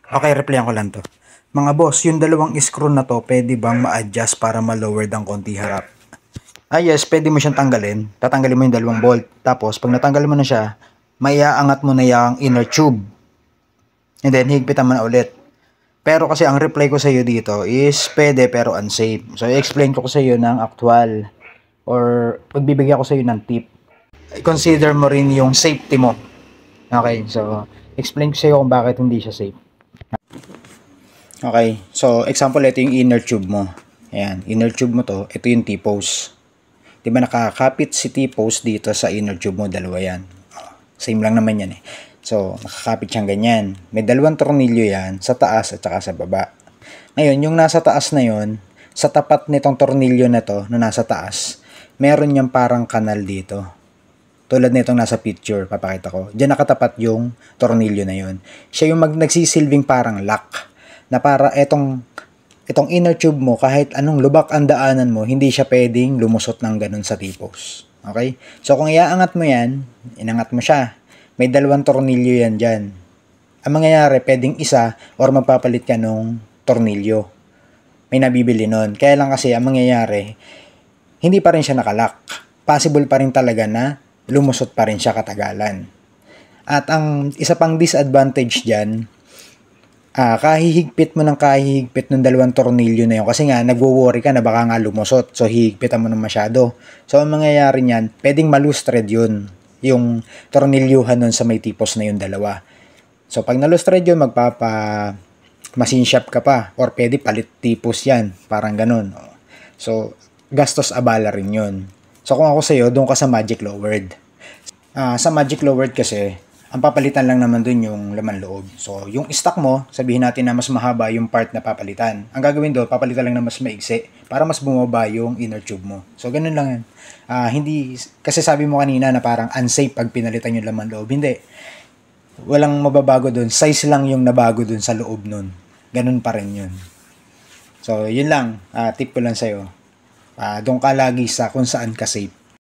Okay, replyan ko lang to. Mga boss, yung dalawang screw na to, pwede bang ma-adjust para ma-lower ng konti harap? Yes, pwede mo siyang tanggalin. Tatanggalin mo yung dalawang bolt. Tapos, pag natanggal mo na siya, maiaangat mo na yung inner tube. And then, higpitan mo na ulit. Pero kasi ang reply ko sa iyo dito is pwede pero unsafe. So, i-explain ko sa iyo ng actual or pagbibigyan ko sa iyo ng tip. Consider mo rin yung safety mo. Okay, so explain ko sa iyo kung bakit hindi siya safe. Okay, so example, ito yung inner tube mo. Ayan, inner tube mo to, ito yung T-post. Diba nakakapit si T-post dito sa inner tube mo, dalawa yan. Same lang naman yan eh. So, nakakapit siyang ganyan. May dalawang tornilyo yan, sa taas at saka sa baba. Ngayon, yung nasa taas na yon, sa tapat nitong tornilyo na to, na nasa taas, meron yung parang kanal dito. Tulad nitong nasa picture, papakita ko. Diyan nakatapat yung tornilyo na yon. Siya yung nagsisilbing parang lock. Na para itong inner tube mo, kahit anong lubak ang daanan mo, hindi siya pwedeng lumusot ng ganun sa T-post. Okay? So, kung iaangat mo yan, inangat mo siya. May dalawang tornilyo yan dyan. Ang mangyayari, pwedeng isa or magpapalit ka nung tornilyo. May nabibili nun. Kaya lang kasi, ang mangyayari, hindi pa rin siya nakalock. Possible pa rin talaga na lumusot pa rin siya katagalan. At ang isa pang disadvantage dyan, kahihigpit mo ng kahihigpit ng dalawang tornilyo na yun kasi nga nagwo-worry ka na baka nga lumusot, so hihigpitan mo ng masyado. So ang mangyayari niyan, pwedeng ma-loose thread yun, yung tornilyuhan nun sa may tipos na yung dalawa. So pag na-loose thread yun, machine shop ka pa, or pwede palit tipos yan, parang ganun. So gastos abala rin yun. So kung ako sa'yo, doon ka sa magic lowered. Sa magic lowered kasi, ang papalitan lang naman dun yung laman loob. So, yung stock mo, sabihin natin na mas mahaba yung part na papalitan. Ang gagawin doon, papalitan lang na mas maigsi para mas bumaba yung inner tube mo. So, ganun lang yan. Hindi, kasi sabi mo kanina na parang unsafe pag pinalitan yung laman loob. Hindi. Walang mababago doon. Size lang yung nabago doon sa loob nun. Ganun pa rin yun. So, yun lang. Tip ko lang sa'yo. Doon ka lagi sa kung saan ka safe.